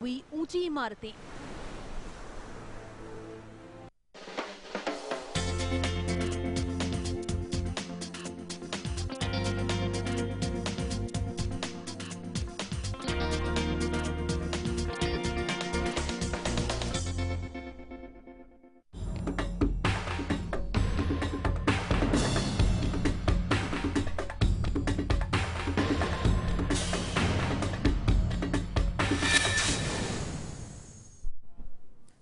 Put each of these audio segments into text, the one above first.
हुई ऊंची इमारतें।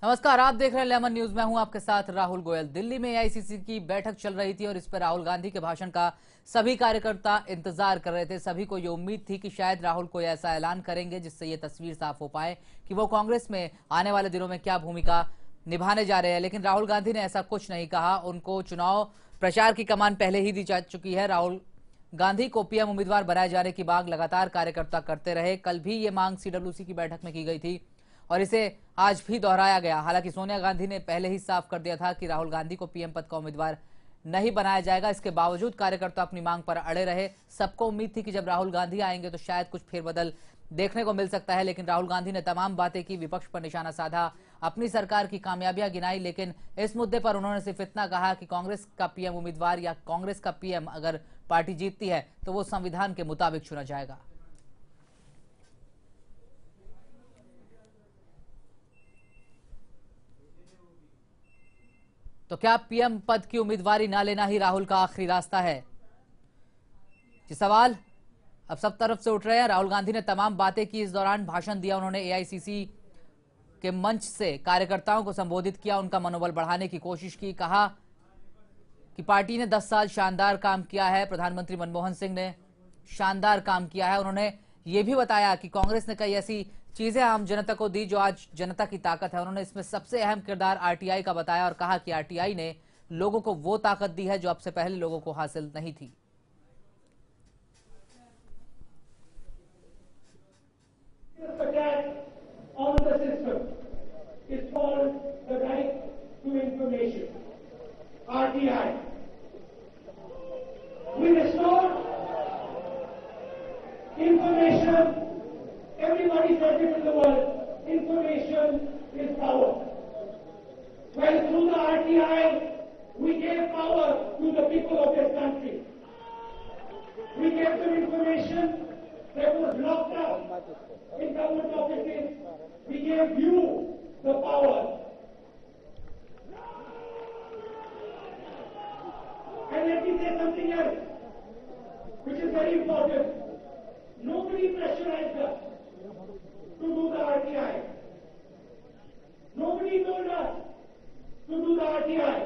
नमस्कार, आप देख रहे हैं लेमन न्यूज। मैं हूं आपके साथ राहुल गोयल। दिल्ली में एआईसीसी की बैठक चल रही थी और इस पर राहुल गांधी के भाषण का सभी कार्यकर्ता इंतजार कर रहे थे। सभी को ये उम्मीद थी कि शायद राहुल कोई ऐसा ऐलान करेंगे जिससे ये तस्वीर साफ हो पाए कि वो कांग्रेस में आने वाले दिनों में क्या भूमिका निभाने जा रहे हैं। लेकिन राहुल गांधी ने ऐसा कुछ नहीं कहा। उनको चुनाव प्रचार की कमान पहले ही दी जा चुकी है। राहुल गांधी को पीएम उम्मीदवार बनाए जाने की मांग लगातार कार्यकर्ता करते रहे। कल भी ये मांग सीडब्ल्यूसी की बैठक में की गई थी और इसे आज भी दोहराया गया। हालांकि सोनिया गांधी ने पहले ही साफ कर दिया था कि राहुल गांधी को पीएम पद का उम्मीदवार नहीं बनाया जाएगा। इसके बावजूद कार्यकर्ता अपनी मांग पर अड़े रहे। सबको उम्मीद थी कि जब राहुल गांधी आएंगे तो शायद कुछ फेरबदल देखने को मिल सकता है। लेकिन राहुल गांधी ने तमाम बातें की, विपक्ष पर निशाना साधा, अपनी सरकार की कामयाबियां गिनाई। लेकिन इस मुद्दे पर उन्होंने सिर्फ इतना कहा कि कांग्रेस का पीएम उम्मीदवार या कांग्रेस का पीएम अगर पार्टी जीतती है तो वो संविधान के मुताबिक चुना जाएगा। तो क्या पीएम पद की उम्मीदवारी ना लेना ही राहुल का आखिरी रास्ता है? ये सवाल अब सब तरफ से उठ रहे हैं। राहुल गांधी ने तमाम बातें की, इस दौरान भाषण दिया उन्होंने। एआईसीसी के मंच से कार्यकर्ताओं को संबोधित किया, उनका मनोबल बढ़ाने की कोशिश की। कहा कि पार्टी ने 10 साल शानदार काम किया है। प्रधानमंत्री मनमोहन सिंह ने शानदार काम किया है। उन्होंने ये भी बताया कि कांग्रेस ने कई ऐसी चीजें आम जनता को दी जो आज जनता की ताकत है। उन्होंने इसमें सबसे अहम किरदार आरटीआई का बताया और कहा कि आरटीआई ने लोगों को वो ताकत दी है जो अब से पहले लोगों को हासिल नहीं थी। On the system is called the right to information, RTI. We restore information. Everybody says it in the world. Information is power. Well, through the RTI, we gave power to the people of this country. We gave them information that was locked up in government offices. We gave you the power. And let me say something else, which is very important. Nobody pressurized us to do the RTI. Nobody told us to do the RTI.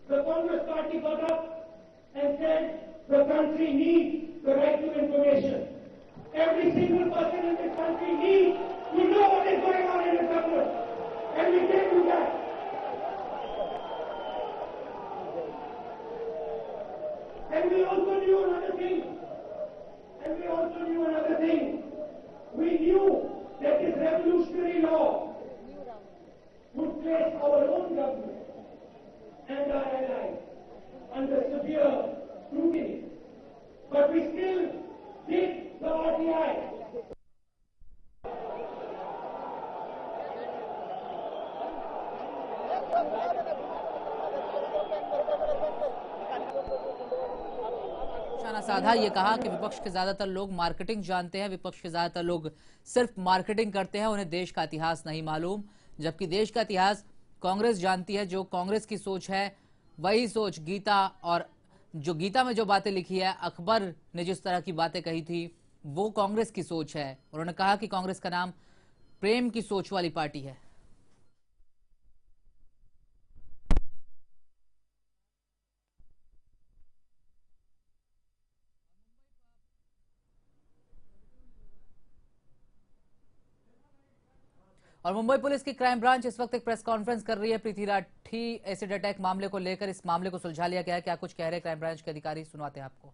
The Congress party got up and said the country needs the right to information. Every single person in this country needs to know what is going on in the government. And we can do that. And we also knew another thing. We knew that this revolutionary law would place our own government and our allies under severe scrutiny. But we still did the RTI. निशाना साधा, ये कहा कि विपक्ष के ज्यादातर लोग marketing जानते हैं। विपक्ष के ज्यादातर लोग सिर्फ मार्केटिंग करते हैं, उन्हें देश का इतिहास नहीं मालूम। जबकि देश का इतिहास कांग्रेस जानती है। जो कांग्रेस की सोच है वही सोच गीता, और जो गीता में जो बातें लिखी है, अकबर ने जिस तरह की बातें कही थी, वो कांग्रेस की सोच है। उन्होंने कहा कि कांग्रेस का नाम प्रेम की सोच वाली पार्टी है। और मुंबई पुलिस की क्राइम ब्रांच इस वक्त एक प्रेस कॉन्फ्रेंस कर रही है। प्रीति राठी एसिड अटैक मामले को लेकर, इस मामले को सुलझा लिया गया है। क्या कुछ कह रहे क्राइम ब्रांच के अधिकारी, सुनाते हैं आपको।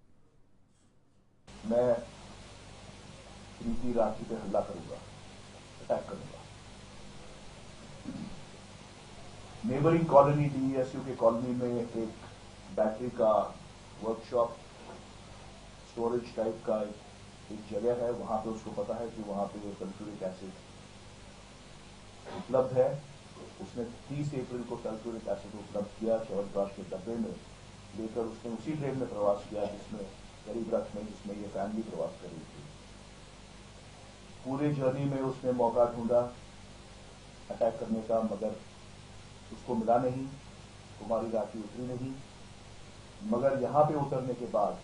मैं प्रीति राठी पे हमला करूंगा, अटैक करूंगा। नेबरिंग कॉलोनी डीएसयू के कॉलोनी में एक बैटरी का वर्कशॉप, स्टोरेज टाइप का एक जगह है। वहां पे उसको पता है कि वहां पे सल्फ्यूरिक एसिड उपलब्ध है। उसने 30 अप्रैल को सल्फ्यूरिक एसिड उपलब्ध किया च्यवनप्राश के डब्बे में लेकर। उसने उसी ट्रेन में प्रवास किया जिसमें गरीब रथ में, जिसमें ये फैमिली प्रवास कर रही थी। पूरे जर्नी में उसने मौका ढूंढा अटैक करने का, मगर उसको मिला नहीं। कुमारी राठी उतरी नहीं। मगर यहां पे उतरने के बाद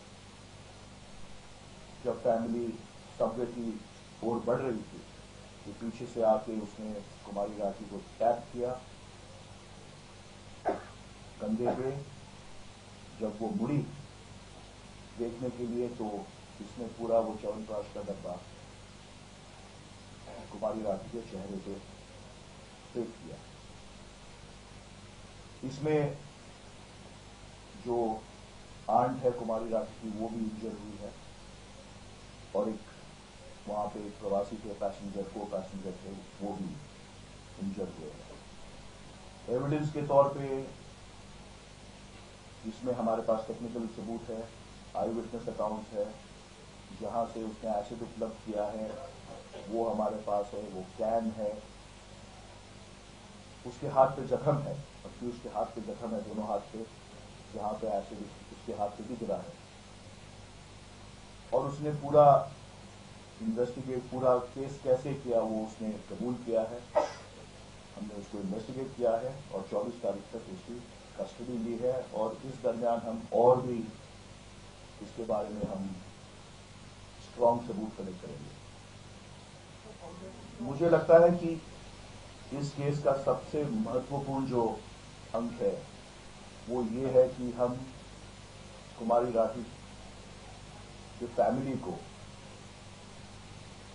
जब फैमिली सबवे की ओर बढ़ रही थी तो पीछे से आके उसने कुमारी राठी को टैप किया कंधे पे। जब वो मुड़ी देखने के लिए तो इसने पूरा वो च्यवनप्राश का डब्बा कुमारी राठी के चेहरे पे फेंक दिया। इसमें जो आंट है कुमारी राठी की वो भी इंजर हुई है और एक वहां पे एक प्रवासी के पैसेंजर थे वो भी इंजर हुए हैं। एविडेंस के तौर पे इसमें हमारे पास टेक्निकल सबूत है, आई विटनेस अकाउंट्स है, जहां से उसने एसिड उपलब्ध किया है वो हमारे पास है, वो कैन है। उसके हाथ पे जख्म है, अक्यूज के हाथ पे जख्म है, दोनों हाथ पे, जहां पे एसिड उसके हाथ पे भी गिरा है। और उसने पूरा इन्वेस्टिगेट, पूरा केस कैसे किया वो उसने कबूल किया है। हमने उसको इन्वेस्टिगेट किया है और 24 तारीख तक उसकी कस्टडी ली है और इस दरमियान हम और भी इसके बारे में हम स्ट्रॉन्ग सबूत कलेक्ट करेंगे। मुझे लगता है कि इस केस का सबसे महत्वपूर्ण जो अंक है वो ये है कि हम कुमारी राठी की फैमिली को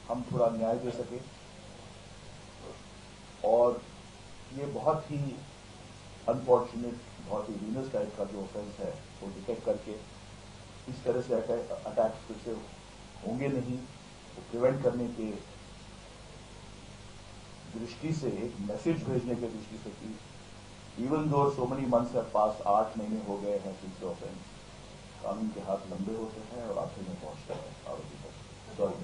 हम थोड़ा न्याय दे सके और ये बहुत ही अनफॉर्चुनेट, बहुत ही वीनस टाइप का जो ऑफेंस है वो डिटेक्ट करके इस तरह से अटैक फिर से होंगे नहीं, वो प्रिवेंट करने के दृष्टि से, एक मैसेज भेजने के दृष्टि से कि even though so many months है पास, 8 महीने हो गए हैं फिर से ऑफेंस, कानून के हाथ लंबे होते हैं और आखिर में पहुंचते हैं आरोपी तक। Sorry,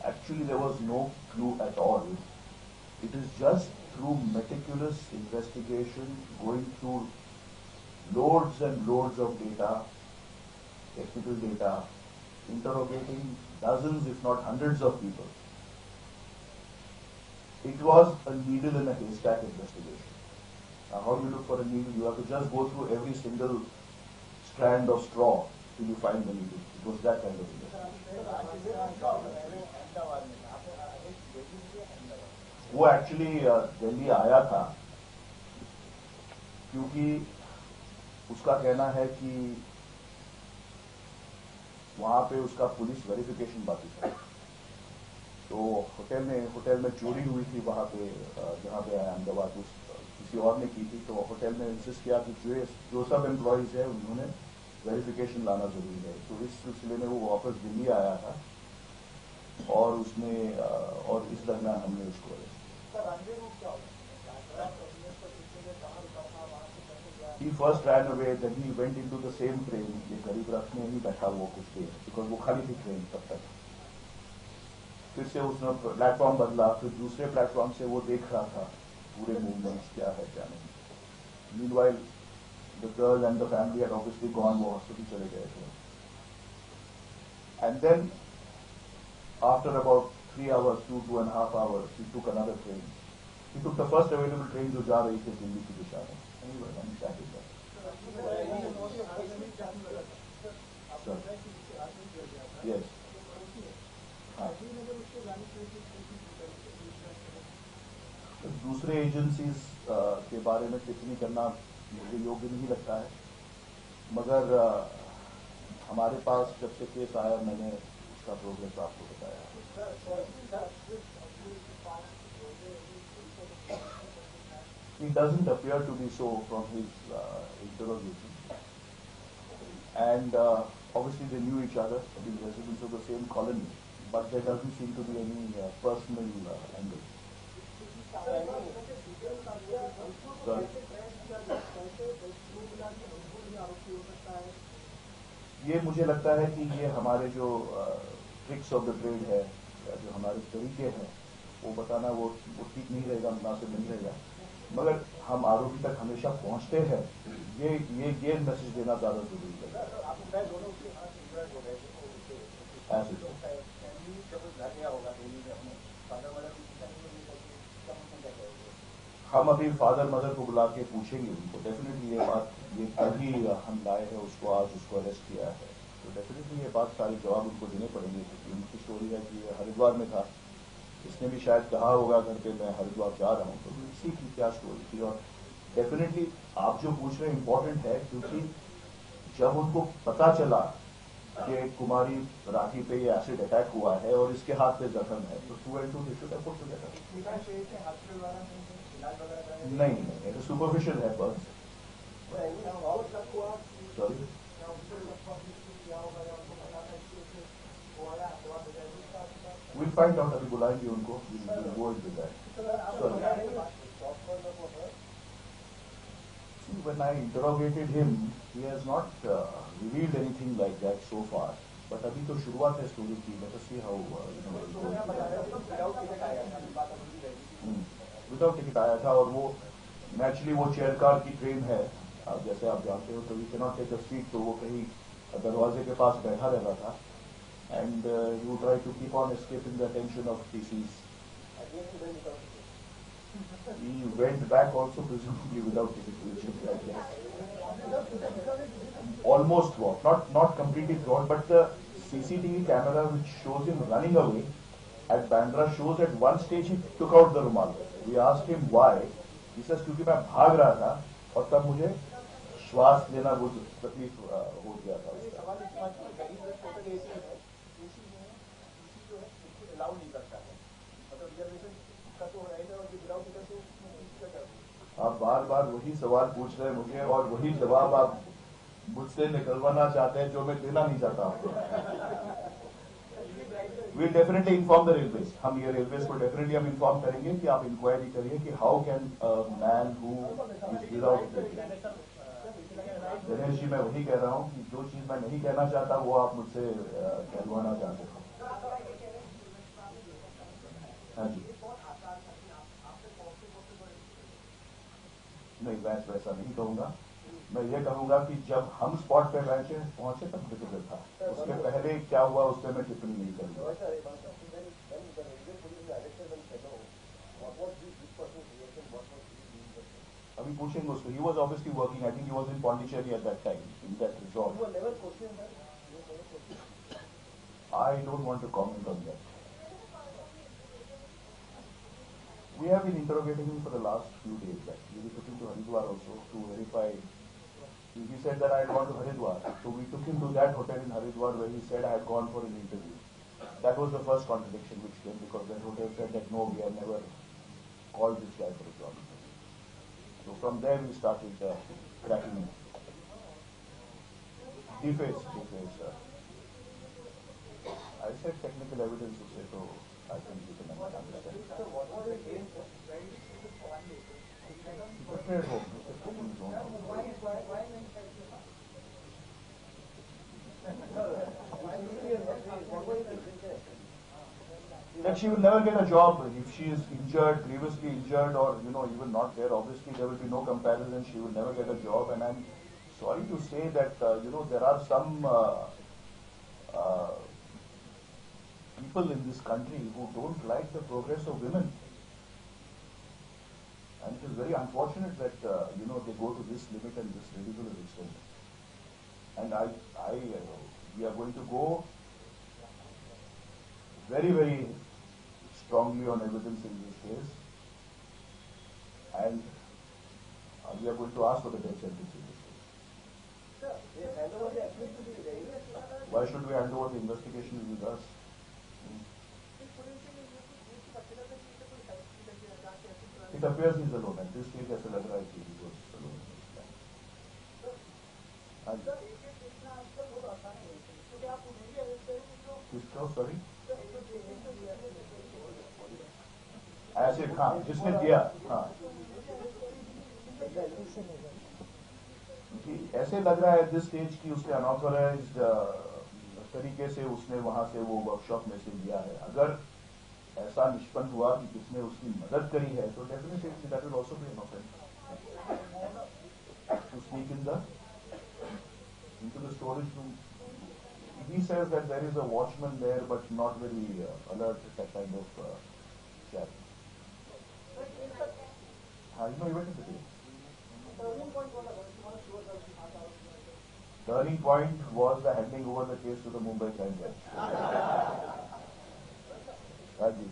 actually there was no clue at all. It is just through meticulous investigation, going through loads and loads of data, technical data, interrogating dozens if not hundreds of people. It was a needle in a haystack investigation. Now how do you look for a needle? You have to just go through every single strand of straw till you find the needle. It was that kind of investigation. वो actually Delhi आया था क्योंकि उसका कहना है कि वहां पे उसका पुलिस वेरिफिकेशन बाकी था। तो होटल में चोरी हुई थी वहां पे, जहां पे अहमदाबाद किसी और ने की थी। तो होटल ने इंसिस्ट किया कि जो सब एम्प्लॉयज है उन्होंने वेरिफिकेशन लाना जरूरी है। तो इस सिलसिले में वो वापस दिल्ली आया था और उसने और इस दरमियान हमने उसको He first ran away, then he went into the same train. ये गरीब रथ में ही बैठा वो कुछ देर, बिकॉज वो खाली थी ट्रेन तब तक। फिर से उसने प्लेटफॉर्म बदला, फिर दूसरे प्लेटफॉर्म से वो देख रहा था पूरे मूवमेंट्स क्या है क्या नहीं। Meanwhile, the girl and the family had obviously gone, वो हॉस्पिटल चले गए थे। And then after about 3 hours, 2.5 hours, he took another train. He took the first available train जो जा रही थी दिल्ली की दिशा में। Anyway, and that is that. Sir. Yes. हाँ। दूसरे एजेंसीज के बारे में टिप्पणी करना मुझे योग्य नहीं लगता है, मगर हमारे पास जब से केस आया मैंने उसका प्रोग्रेस आपको बताया। He doesn't appear to be so from his interrogation, and obviously they knew each other, being residents of the same colony, but there doesn't seem to be any personal angle. Sorry. ये मुझे लगता है कि ये हमारे जो tricks of the trade है, या जो हमारे तरीके हैं वो बताना वो ठीक नहीं रहेगा, मुनासिब नहीं रहेगा। मगर हम आरोपी तक हमेशा पहुंचते हैं, ये मैसेज देना ज्यादा जरूरी है। ऐसे हम अभी फादर मदर को बुला के पूछेंगे उनको। डेफिनेटली ये बात, ये कल ही हम लाए हैं उसको, आज उसको अरेस्ट किया है, तो डेफिनेटली ये बात सारे जवाब उनको देने पड़ेंगे, क्योंकि उनकी स्टोरी है कि ये हरिद्वार में था। इसने भी शायद कहा होगा घर पे मैं हरिद्वार जा रहा हूँ, तो इसी की क्या स्टोरी थी। और डेफिनेटली आप जो पूछ रहे हैं इंपॉर्टेंट है, क्योंकि जब उनको पता चला कि कुमारी राठी पे ये एसिड अटैक हुआ है और इसके हाथ पे जख्म है, तो 2 and 2 they should have put together। नहीं, सुपरफिशियल है बस। सॉरी, विल फाइंड आउट, अभी बुलाएंगे उनको, वो sorry. When I interrogated him, he has not revealed anything like that so far. But अभी तो शुरुआत है स्टोरी की। Let us see how without ticket आया था, और वो नेचुरली वो चेयर कार की ट्रेन है, जैसे आप जानते हो, तो we can not take a seat, तो वो कहीं दरवाजे के पास बैठा रहता था, and you try to keep on escaping the attention of TCs. He went back also presumably without ticket, almost walked, not completely throughout, but the CCTV camera which shows him running away at Bandra shows at one stage he took out the rumal. We asked him why. He says क्योंकि मैं भाग रहा था और तब मुझे श्वास लेना बहुत तकलीफ हो गया था। आप बार बार वही सवाल पूछ रहे हैं मुझे, और वही जवाब आप मुझसे निकलवाना चाहते हैं जो मैं देना नहीं चाहता हूँ। We definitely inform the railways. हम ये रेलवेज को डेफिनेटली हम इन्फॉर्म करेंगे कि आप इंक्वायरी करिए कि how can man who is without. Dinesh ji, मैं वही कह रहा हूँ कि जो चीज मैं नहीं कहना चाहता वो आप मुझसे कहलवाना चाहते हो। हाँ जी, नहीं, मैं वैसा नहीं कहूंगा। मैं ये कहूंगा कि जब हम स्पॉट पे पहुंचे तब डिफिकल्ट था, उसके पहले क्या हुआ उस पर मैं टिप्पणी नहीं करूंगा। अभी पूछेंगे उसको। He was obviously working, I think he was in Pondicherry at that time, in that resort. I don't want to comment on that. We have been interrogating him for the last few days. Actually, we took him to Haridwar also to verify. He said that I had gone to Haridwar, so we took him to that hotel in Haridwar where he said I had gone for an interview. That was the first contradiction which came, because that hotel said that no, we have never called this guy for a job. So from there we started cracking him. Deface. I said technical evidence, so I think you can understand. Prepared home. That she will never get a job if she is injured, grievously injured, or even not there. Obviously, there will be no comparison. She will never get a job, and I'm sorry to say that there are some people in this country who don't like the progress of women, and it is very unfortunate that they go to this limit and this ridiculous extent. And we are going to go very, very strongly on evidence in this case, and we are going to ask for the death sentence in this case. Why should we hand over the investigation with us? It appears he's alone. At this stage, ऐसा लग रहा है कि he was alone. किसको? Sorry. ऐसे, हाँ, जिसने दिया, हाँ, ऐसे लग रहा है दिस स्टेज की उसने अनऑथराइज्ड तरीके से उसने वहां से वो वर्कशॉप में से लिया है। अगर ऐसा निष्पन्न हुआ कि किसने उसकी मदद करी है, तो definitely that will also be an offence to sneak in the into the storage room. He says that there is a watchman there, but not very alert at that kind of chat. You know, even in the day. Turning point was the handing over the case to the Mumbai crime branch. Raji.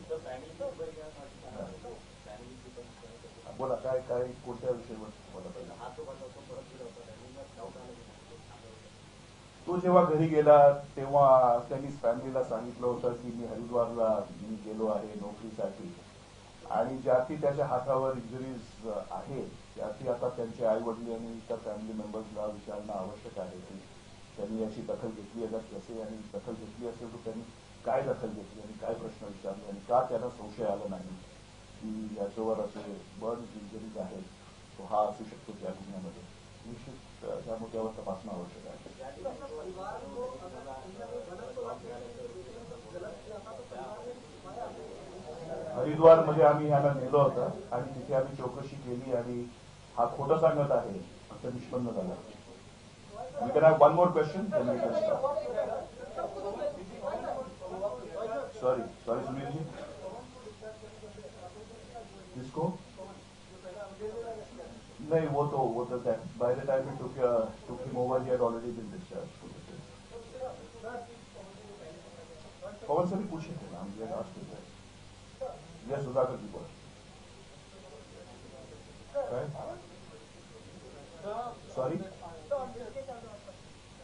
बोला काय काय कोणत्या विषयावर बोला पाहिजे. तो जेव्हा घरी गेला तेव्हा त्यांनी फॅमिलीला सांगितलं होतं की मी हरिद्वारला गेलो आहे नोकरीसाठी आणि ज्याची त्याच्या हातावर इंजुरीज आहेत त्याची आता त्यांचे आई वडील आणि इतर फॅमिली मेंबर्सला विचारणं आवश्यक आहे की त्यांनी याची दखल घेतली अगर कसे आणि दखल घेतली असेल तर त्यांनी काय दखल घेतली आणि काय प्रश्न विचारले आणि का त्यांना संशय आला नाही की याच्यावर असे बर्न्स इंजुरीज आहेत तो हा असू शकतो त्या गुन्ह्यामध्ये निश्चित त्या मुद्द्यावर तपासणं आवश्यक आहे. हरिद्वारमध्ये आम्ही ह्याला नेलं होतं आणि तिथे आम्ही चौकशी केली आणि हा खोटं सांगत आहे असं निष्पन्न झालं. We can have one more question, then we can stop. Sorry, Sunil ji. किसको? नहीं, वो तो by the time we took him over, he had already been discharged. पवन से भी पूछे थे ना, we had asked him that. Yes, Sudhakar जी बोल. Sorry?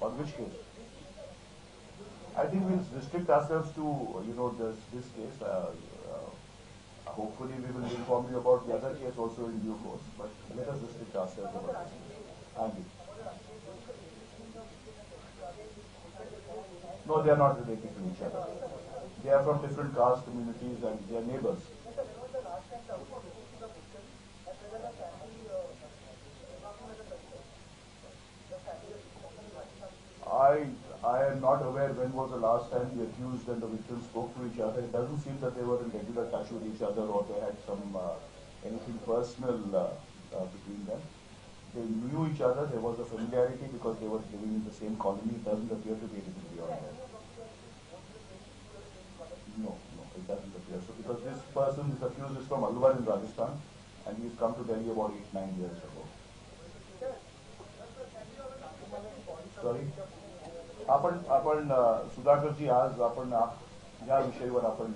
On which case? I think we'll restrict ourselves to this case. Hopefully we will inform you about the other case also in due course, but let us restrict ourselves about this. Thank you. No, they are not related to each other. They are from different caste communities and they are neighbors. I am not aware when was the last time the accused and the victim spoke to each other. It doesn't seem that they were in regular touch with each other or they had some anything personal between them. They knew each other. There was a familiarity because they were living in the same colony. It doesn't appear to be anything beyond that. No, it doesn't appear so because this person, this accused, is from Alwar in Rajasthan and he's come to Delhi about 8-9 years ago. Sorry. आपण सुधाकर जी आज आपण या विषयावर आपण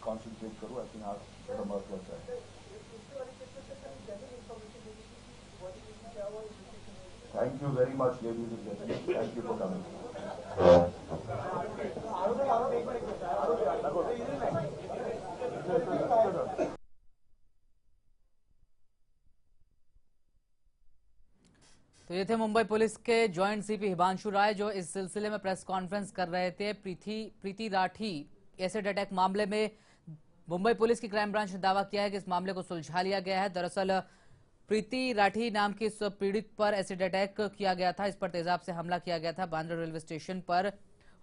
concentrate करू. I think आज थोडं महत्वाचं आहे. Thank you very much ladies and gentleman. Thank you for coming. तो ये थे मुंबई पुलिस के जॉइंट सीपी हिमांशु राय जो इस सिलसिले में प्रेस कॉन्फ्रेंस कर रहे थे. प्रीति राठी एसिड अटैक मामले में मुंबई पुलिस की क्राइम ब्रांच ने दावा किया है कि इस मामले को सुलझा लिया गया है. दरअसल प्रीति राठी नाम की इस पीड़ित पर एसिड अटैक किया गया था. इस पर तेजाब से हमला किया गया था बांद्रा रेलवे स्टेशन पर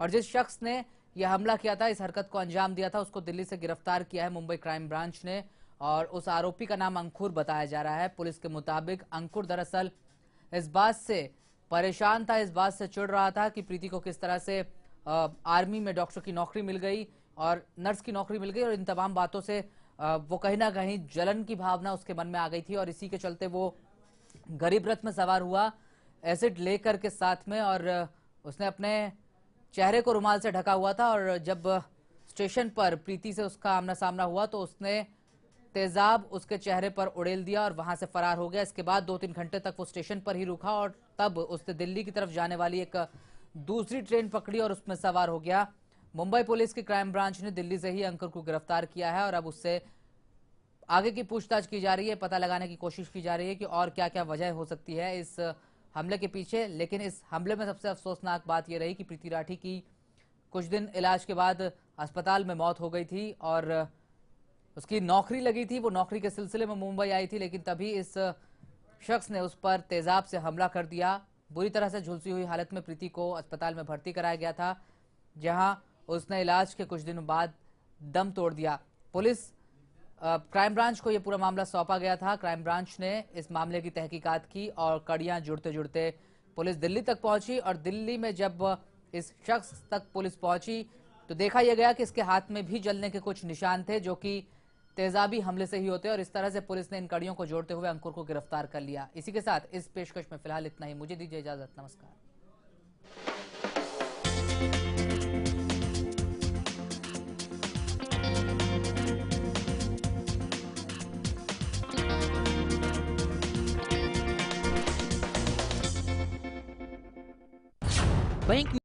और जिस शख्स ने यह हमला किया था, इस हरकत को अंजाम दिया था, उसको दिल्ली से गिरफ्तार किया है मुंबई क्राइम ब्रांच ने और उस आरोपी का नाम अंकुर बताया जा रहा है. पुलिस के मुताबिक अंकुर दरअसल इस बात से परेशान था, इस बात से चिढ़ रहा था कि प्रीति को किस तरह से आर्मी में डॉक्टर की नौकरी मिल गई और नर्स की नौकरी मिल गई और इन तमाम बातों से वो कहीं ना कहीं जलन की भावना उसके मन में आ गई थी और इसी के चलते वो गरीब रथ में सवार हुआ एसिड लेकर के साथ में और उसने अपने चेहरे को रुमाल से ढका हुआ था और जब स्टेशन पर प्रीति से उसका आमना सामना हुआ तो उसने तेजाब उसके चेहरे पर उड़ेल दिया और वहां से फरार हो गया. इसके बाद 2-3 घंटे तक वो स्टेशन पर ही रुका और तब उसने दिल्ली की तरफ जाने वाली एक दूसरी ट्रेन पकड़ी और उसमें सवार हो गया. मुंबई पुलिस की क्राइम ब्रांच ने दिल्ली से ही अंकुर को गिरफ्तार किया है और अब उससे आगे की पूछताछ की जा रही है, पता लगाने की कोशिश की जा रही है कि और क्या क्या वजह हो सकती है इस हमले के पीछे. लेकिन इस हमले में सबसे अफसोसनाक बात यह रही कि प्रीति राठी की कुछ दिन इलाज के बाद अस्पताल में मौत हो गई थी और उसकी नौकरी लगी थी. वो नौकरी के सिलसिले में मुंबई आई थी लेकिन तभी इस शख्स ने उस पर तेजाब से हमला कर दिया. बुरी तरह से झुलसी हुई हालत में प्रीति को अस्पताल में भर्ती कराया गया था जहां उसने इलाज के कुछ दिनों बाद दम तोड़ दिया। पुलिस क्राइम ब्रांच को यह पूरा मामला सौंपा गया था। क्राइम ब्रांच ने इस मामले की तहकीकात की और कड़ियां जुड़ते जुड़ते पुलिस दिल्ली तक पहुंची और दिल्ली में जब इस शख्स तक पुलिस पहुंची तो देखा यह गया कि इसके हाथ में भी जलने के कुछ निशान थे जो कि तेजाबी हमले से ही होते और इस तरह से पुलिस ने इन कड़ियों को जोड़ते हुए अंकुर को गिरफ्तार कर लिया। इसी के साथ इस पेशकश में फिलहाल इतना ही। मुझे दीजिए इजाजत। नमस्कार। बैंक